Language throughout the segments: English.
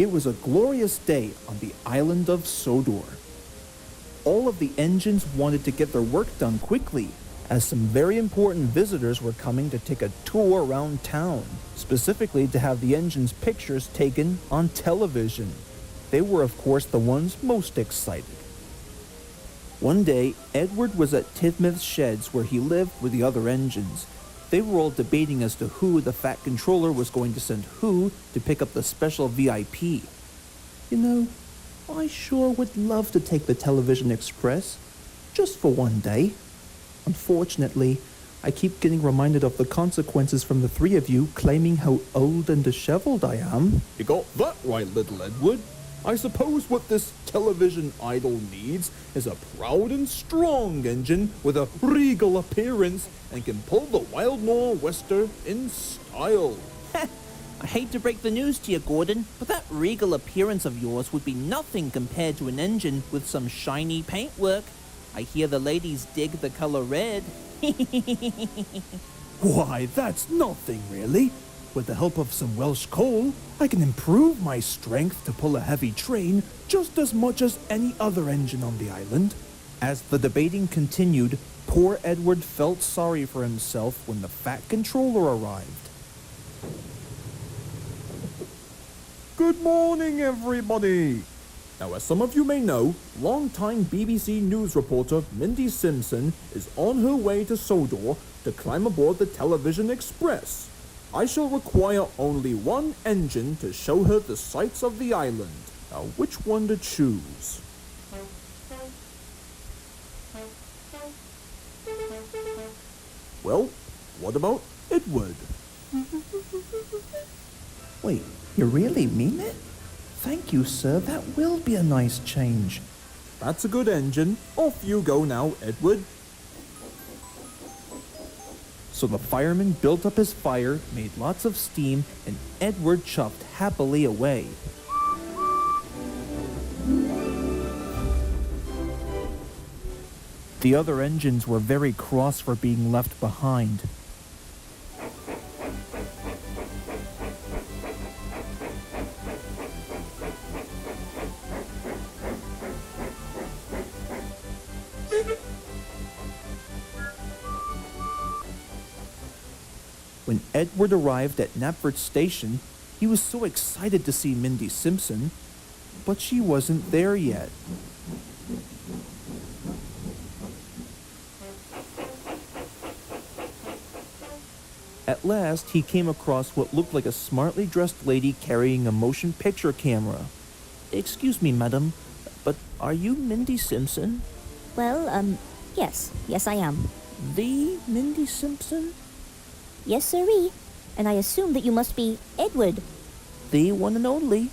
It was a glorious day on the island of Sodor. All of the engines wanted to get their work done quickly, as some very important visitors were coming to take a tour around town, specifically to have the engine's pictures taken on television. They were, of course, the ones most excited. One day, Edward was at Tidmouth's sheds where he lived with the other engines. They were all debating as to who the Fat Controller was going to send who to pick up the special VIP. You know, I sure would love to take the Television Express, just for one day. Unfortunately, I keep getting reminded of the consequences from the three of you claiming how old and disheveled I am. You got that right, little Edward. I suppose what this television idol needs is a proud and strong engine with a regal appearance and can pull the Wild Nor'wester in style. I hate to break the news to you, Gordon, but that regal appearance of yours would be nothing compared to an engine with some shiny paintwork. I hear the ladies dig the color red. Why, that's nothing really. With the help of some Welsh coal, I can improve my strength to pull a heavy train just as much as any other engine on the island. As the debating continued, poor Edward felt sorry for himself when the Fat Controller arrived. Good morning, everybody. Now, as some of you may know, long-time BBC News reporter Mindy Simpson is on her way to Sodor to climb aboard the Television Express. I shall require only one engine to show her the sights of the island. Now, which one to choose? Well, what about Edward? Wait, you really mean it? Thank you, sir. That will be a nice change. That's a good engine. Off you go now, Edward. So the fireman built up his fire, made lots of steam, and Edward chuffed happily away. The other engines were very cross for being left behind. When Edward arrived at Knapford Station, he was so excited to see Mindy Simpson, but she wasn't there yet. At last, he came across what looked like a smartly dressed lady carrying a motion picture camera. "Excuse me, madam, but are you Mindy Simpson?" Well, yes I am. The Mindy Simpson? Yes, sirree. And I assume that you must be Edward. The one and only.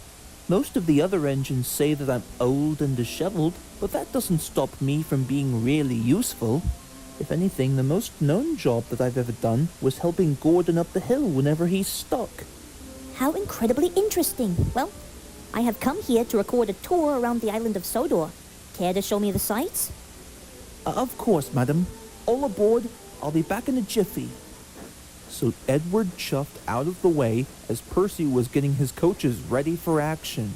Most of the other engines say that I'm old and disheveled, but that doesn't stop me from being really useful. If anything, the most known job that I've ever done was helping Gordon up the hill whenever he's stuck. How incredibly interesting. Well, I have come here to record a tour around the island of Sodor. Care to show me the sights? Of course, madam. All aboard. I'll be back in a jiffy. So Edward chuffed out of the way as Percy was getting his coaches ready for action.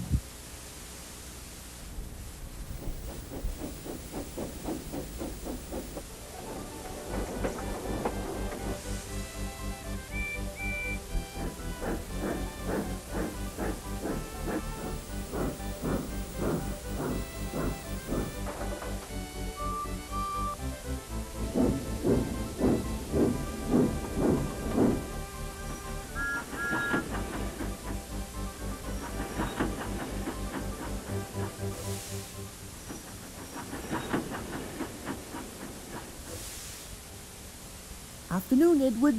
Afternoon, Edward.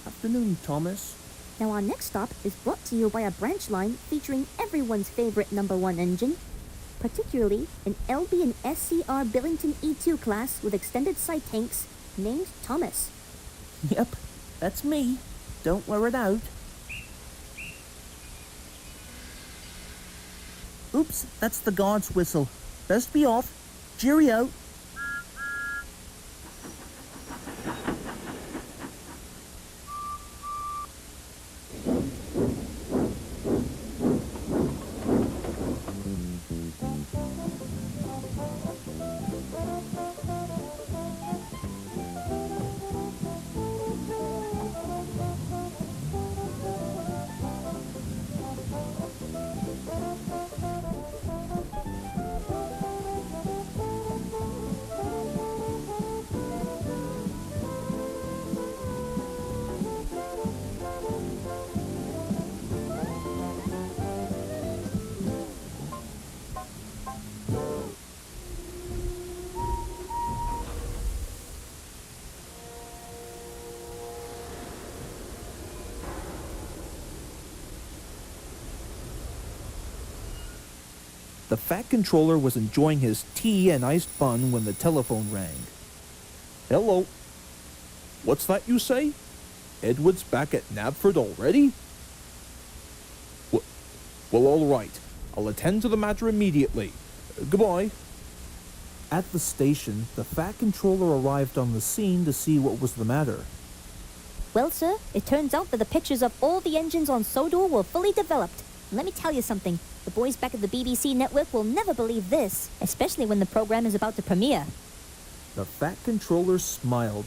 Afternoon, Thomas. Now our next stop is brought to you by a branch line featuring everyone's favorite #1 engine, particularly an LB and SCR Billington E2 class with extended side tanks named Thomas. Yep, that's me. Don't wear it out. Oops, that's the guard's whistle. Best be off. Cheerio. The Fat Controller was enjoying his tea and iced bun when the telephone rang. Hello. What's that you say? Edward's back at Knapford already? Well, all right. I'll attend to the matter immediately. Goodbye. At the station, the Fat Controller arrived on the scene to see what was the matter. Well, sir, it turns out that the pictures of all the engines on Sodor were fully developed. And let me tell you something. The boys back at the BBC network will never believe this, especially when the program is about to premiere. The Fat Controller smiled.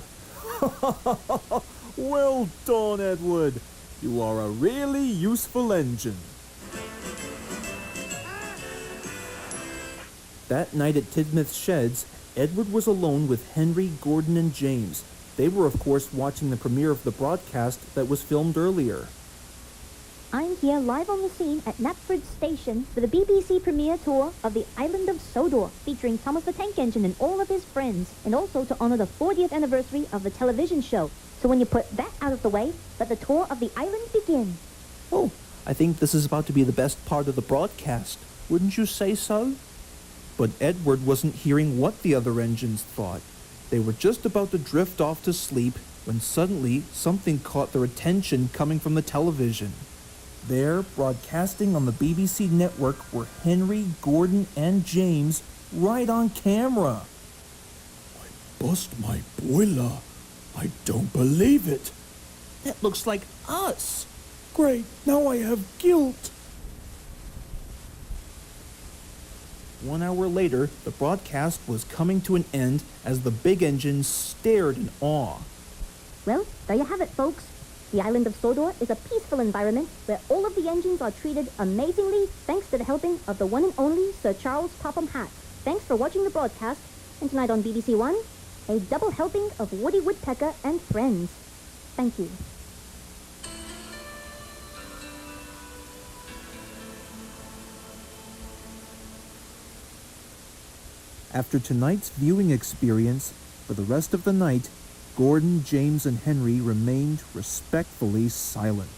Well done, Edward. You are a really useful engine. That night at Tidmouth's sheds, Edward was alone with Henry, Gordon, and James. They were, of course, watching the premiere of the broadcast that was filmed earlier. I'm here live on the scene at Knapford Station for the BBC premiere tour of the Island of Sodor, featuring Thomas the Tank Engine and all of his friends, and also to honor the 40th anniversary of the television show. So when you put that out of the way, let the tour of the island begin. Oh, I think this is about to be the best part of the broadcast. Wouldn't you say so? But Edward wasn't hearing what the other engines thought. They were just about to drift off to sleep when suddenly something caught their attention coming from the television. There, broadcasting on the BBC network, were Henry, Gordon, and James right on camera. I bust my boiler. I don't believe it. That looks like us. Great, now I have guilt. 1 hour later, the broadcast was coming to an end as the big engines stared in awe. Well, there you have it, folks. The island of Sodor is a peaceful environment where all of the engines are treated amazingly thanks to the helping of the one and only Sir Charles Topham Hatt. Thanks for watching the broadcast. And tonight on BBC One, a double helping of Woody Woodpecker and friends. Thank you. After tonight's viewing experience, for the rest of the night, Gordon, James, and Henry remained respectfully silent.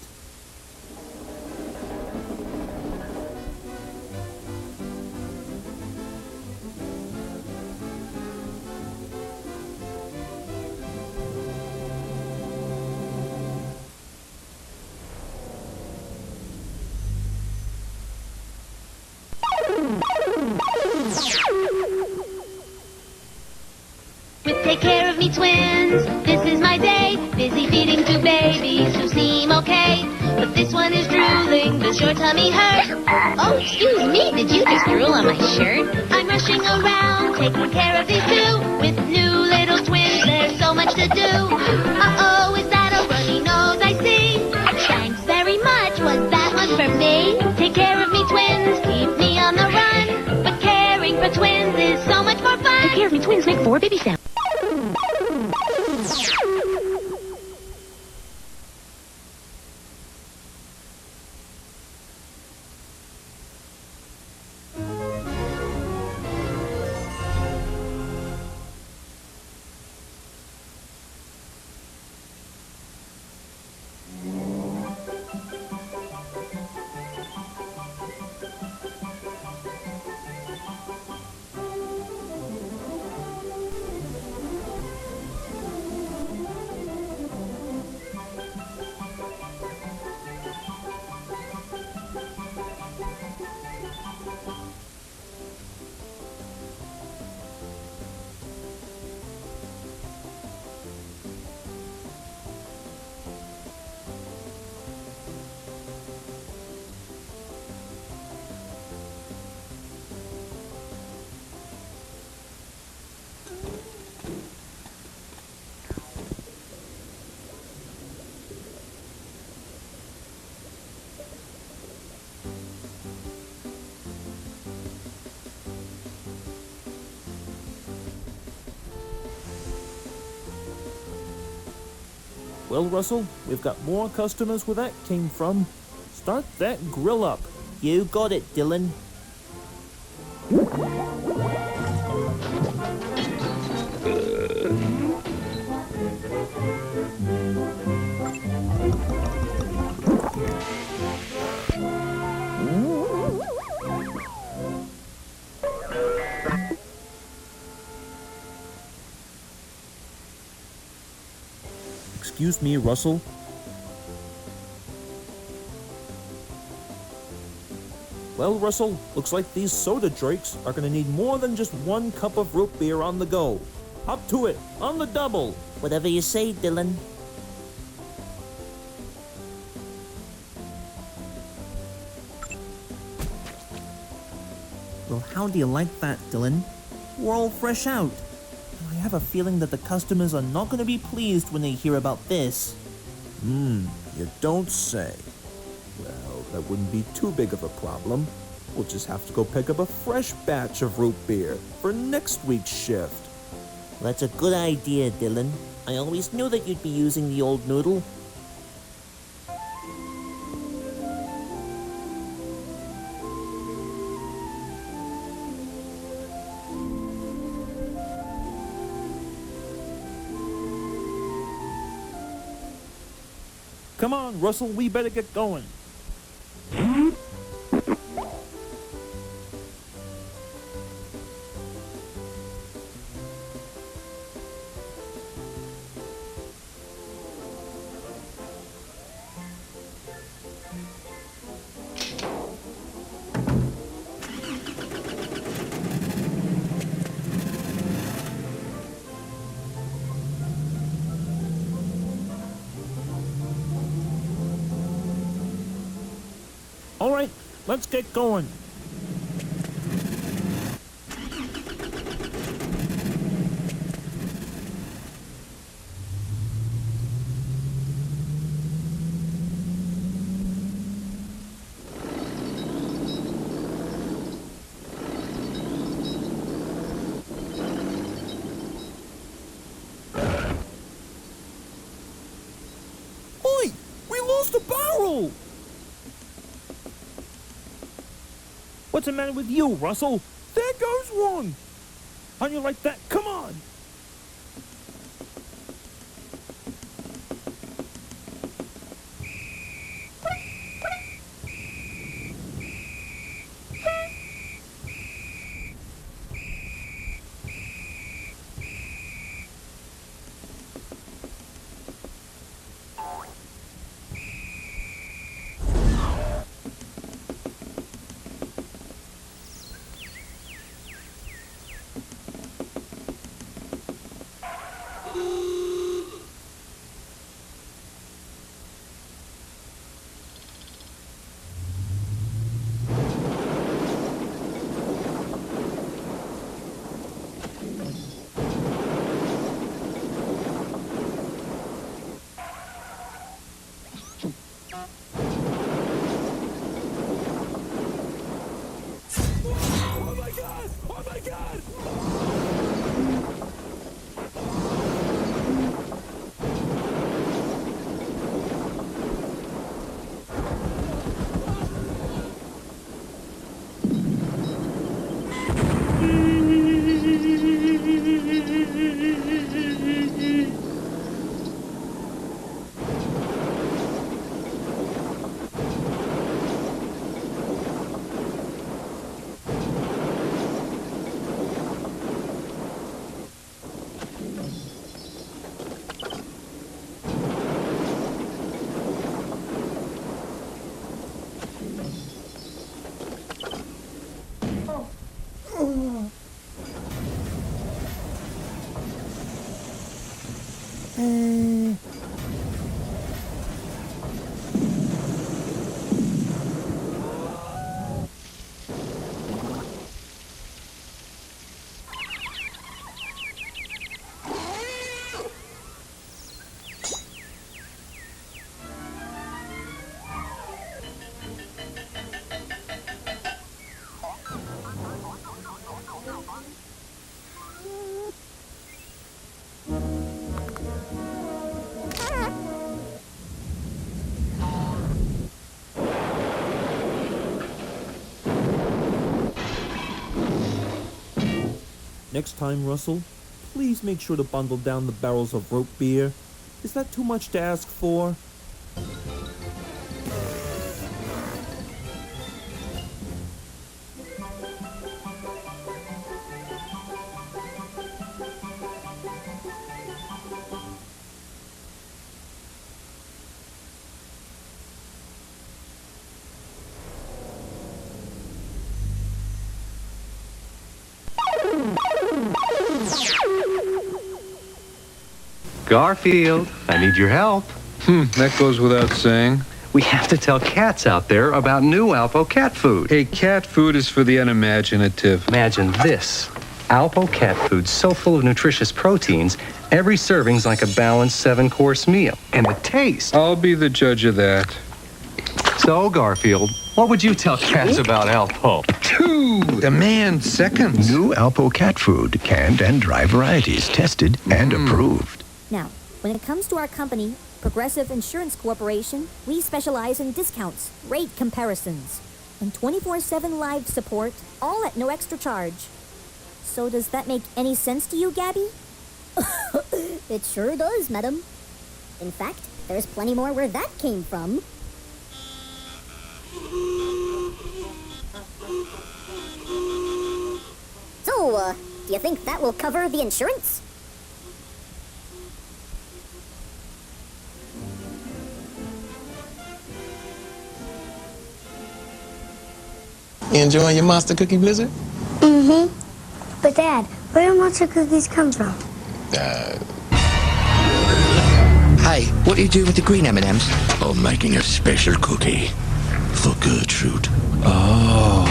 Take care of me, twins. This is my day. Busy feeding two babies who seem okay. But this one is drooling. Does your tummy hurt? Oh, excuse me. Did you just drool on my shirt? I'm rushing around, taking care of these two. With new little twins, there's so much to do. Uh-oh, is that a runny nose I see? Thanks very much. Was that one for me? Take care of me, twins. Keep me on the run. But caring for twins is so much more fun. Take care of me, twins. Make 4 baby sounds. Well, Russell, we've got more customers where that came from. Start that grill up. You got it, Dylan. Excuse me, Russell? Well, Russell, looks like these soda drakes are gonna need more than just 1 cup of root beer on the go. Up to it, on the double. Whatever you say, Dylan. Well, how do you like that, Dylan? We're all fresh out. I have a feeling that the customers are not going to be pleased when they hear about this. You don't say. Well, that wouldn't be too big of a problem. We'll just have to go pick up a fresh batch of root beer for next week's shift. Well, that's a good idea, Dylan. I always knew that you'd be using the old noodle. Come on, Russell, we better get going. All right, let's get going. Oi! We lost a barrel! What's the matter with you, Russell? There goes one! On you like that? Come on! Oh my god! Next time, Russell, please make sure to bundle down the barrels of root beer. Is that too much to ask for? Garfield, I need your help. That goes without saying. We have to tell cats out there about new Alpo cat food. Hey, cat food is for the unimaginative. Imagine this. Alpo cat food so full of nutritious proteins, every serving's like a balanced 7-course meal. And the taste. I'll be the judge of that. So, Garfield, what would you tell cats about Alpo? 2 demand seconds. New Alpo cat food, canned and dry varieties, tested and approved. Now, when it comes to our company, Progressive Insurance Corporation, we specialize in discounts, rate comparisons, and 24/7 live support, all at no extra charge. So does that make any sense to you, Gabby? It sure does, madam. In fact, there's plenty more where that came from. So, do you think that will cover the insurance? You enjoying your monster cookie blizzard? Mm-hmm. But Dad, where do monster cookies come from? Hey, what do you do with the green M&Ms? I'm making a special cookie for Gertrude. Oh.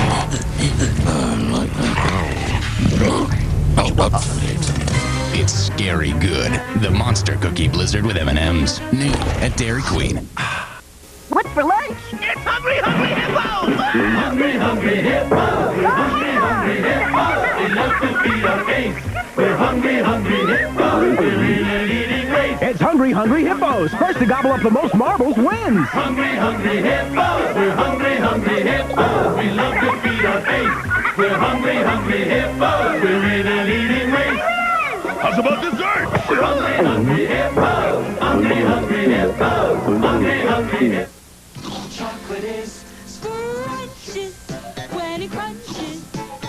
Like that. It's scary good. The Monster Cookie Blizzard with M&Ms. New at Dairy Queen. What's for lunch? It's Hungry Hungry Hippos! Hungry Hungry Hippos! Hungry Hungry Hippos! We love to feed our face. We're Hungry Hungry Hippos. We're in a leading race. It's Hungry Hungry Hippos. First to gobble up the most marbles wins. Hungry Hungry Hippos! We're Hungry Hungry Hippos. We love to feed our face. We're Hungry Hungry Hippos. We're in a leading race. How's about dessert? We're Hungry Hungry Hippos. Hungry Hungry Hippos. Hungry Hungry Hippos. Chocolate is scrumptious when it crunches.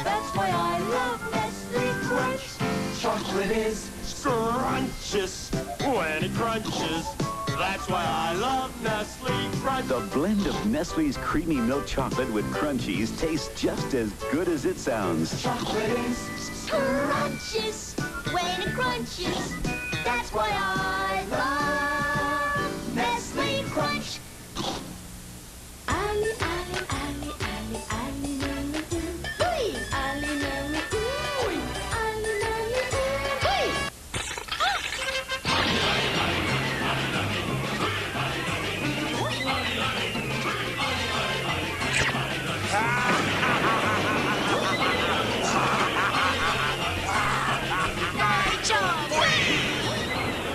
That's why I love Nestle Crunch. Chocolate is scrumptious when it crunches. That's why I love Nestle Crunch. The blend of Nestle's creamy milk chocolate with crunchies tastes just as good as it sounds. Chocolate is scrumptious when it crunches. That's why I love Nestle Crunch. Ali, Ali, Ali, Ali, Ali, Lily, Doo. Ali, Lily, Doo. Ali, Lily, Doo.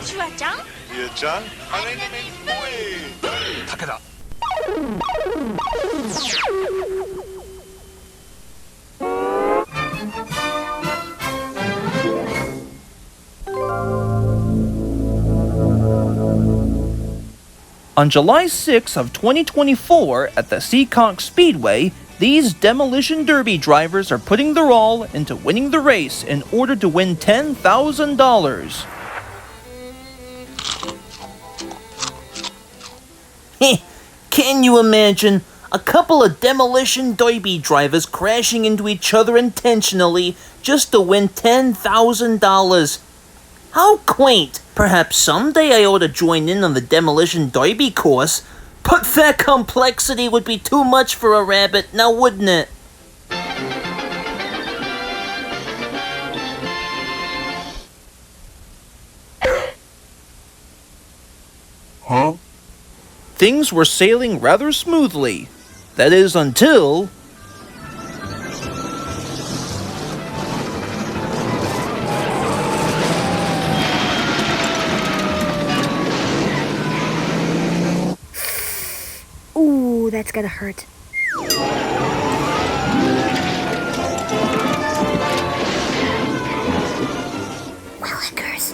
슈아짱? 유짱? 하나님의 뿌이. 타케다. On July 6 of 2024 at the Seacock Speedway, these Demolition Derby drivers are putting their all into winning the race in order to win $10,000. Can you imagine a couple of Demolition Derby drivers crashing into each other intentionally just to win $10,000? How quaint! Perhaps someday I ought to join in on the Demolition Derby course, but that complexity would be too much for a rabbit, now wouldn't it? Huh? Things were sailing rather smoothly. That is, until... Ooh, that's gotta hurt. Willikers.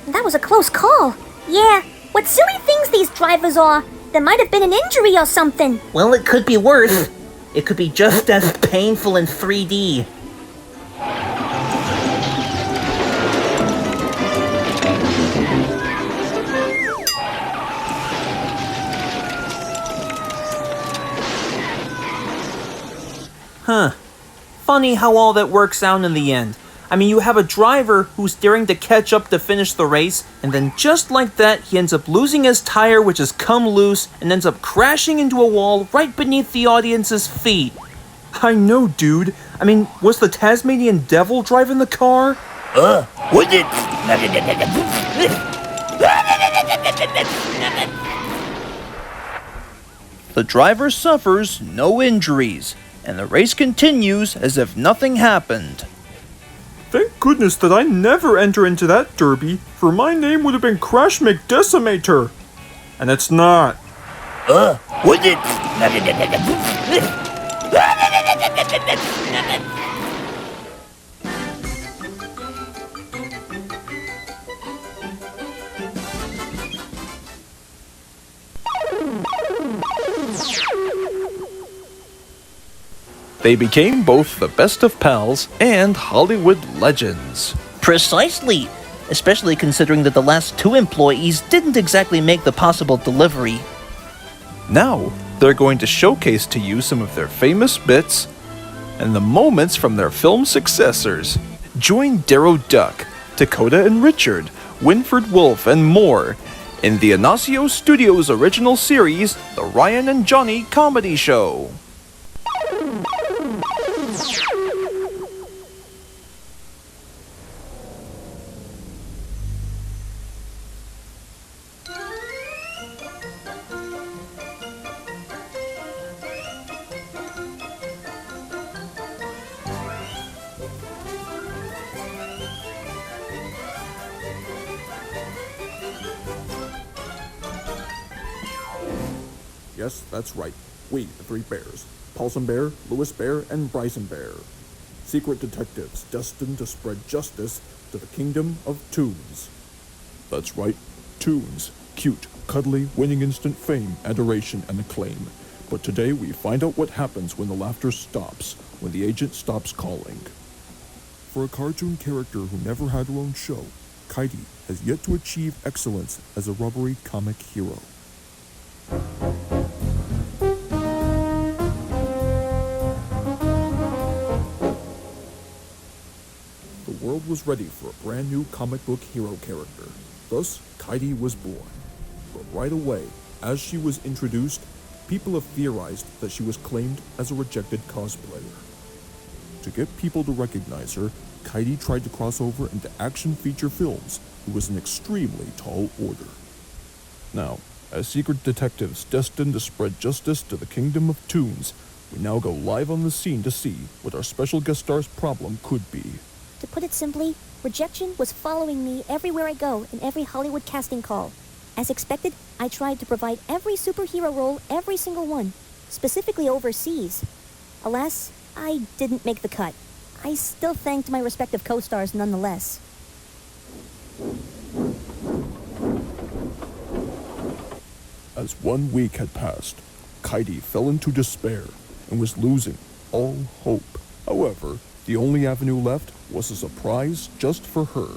That was a close call. Yeah, what silly things these drivers are. There might have been an injury or something. Well, it could be worse. It could be just as painful in 3D. Huh. Funny how all that works out in the end. I mean, you have a driver who's daring to catch up to finish the race, and then just like that, he ends up losing his tire, which has come loose, and ends up crashing into a wall right beneath the audience's feet. I know, dude. I mean, was the Tasmanian devil driving the car? Was it? The driver suffers no injuries, and the race continues as if nothing happened. Thank goodness that I never enter into that derby, for my name would have been Crash McDecimator. And it's not. Was it? They became both the best of pals and Hollywood legends. Precisely, especially considering that the last two employees didn't exactly make the possible delivery. Now, they're going to showcase to you some of their famous bits and the moments from their film successors. Join Darrow Duck, Dakota and Richard, Winford Wolf, and more in the Inacio Studios original series, The Ryan and Johnny Comedy Show. Yes, that's right. We, the three bears. Paulson Bear, Lewis Bear, and Bryson Bear. Secret detectives destined to spread justice to the kingdom of Toons. That's right, Toons. Cute, cuddly, winning instant fame, adoration, and acclaim. But today we find out what happens when the laughter stops, when the agent stops calling. For a cartoon character who never had her own show, Kitey has yet to achieve excellence as a rubbery comic hero. The world was ready for a brand new comic book hero character. Thus, Kitey was born. But right away, as she was introduced, people have theorized that she was claimed as a rejected cosplayer. To get people to recognize her, Kitey tried to cross over into action feature films. It was an extremely tall order. Now, as secret detectives destined to spread justice to the kingdom of Toons, we now go live on the scene to see what our special guest star's problem could be. To put it simply, rejection was following me everywhere I go in every Hollywood casting call. As expected, I tried to provide every superhero role, every single one, specifically overseas. Alas, I didn't make the cut. I still thanked my respective co-stars nonetheless. As 1 week had passed, Kitey fell into despair and was losing all hope. However, the only avenue left was a surprise just for her.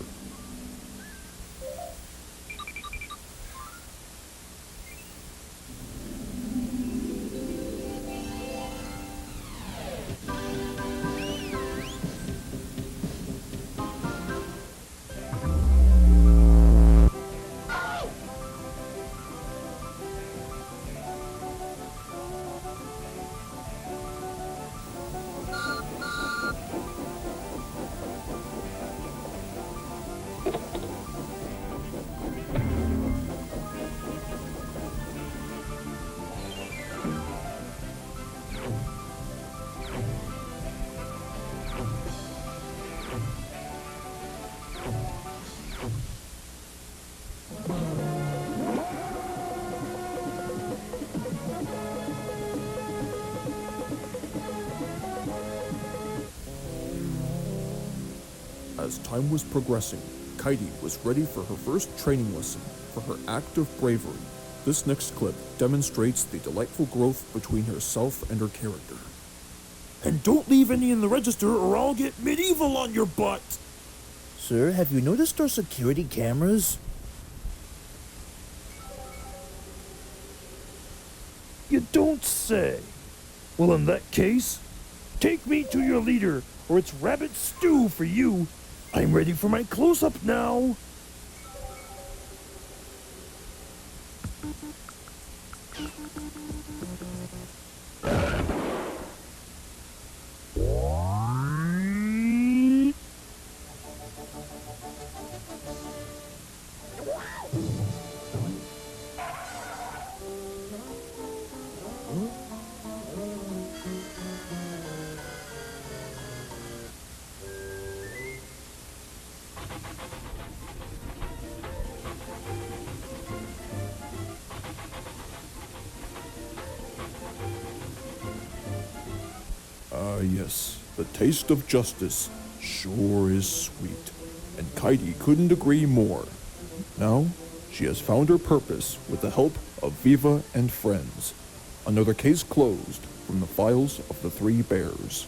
As time was progressing, Kitey was ready for her first training lesson for her act of bravery. This next clip demonstrates the delightful growth between herself and her character. And don't leave any in the register or I'll get medieval on your butt! Sir, have you noticed our security cameras? You don't say. Well, in that case, take me to your leader, or it's rabbit stew for you. I'm ready for my close-up now. Ah, yes, the taste of justice sure is sweet, and Kaidi couldn't agree more. Now, she has found her purpose with the help of Viva and friends. Another case closed from the files of the Three Bears.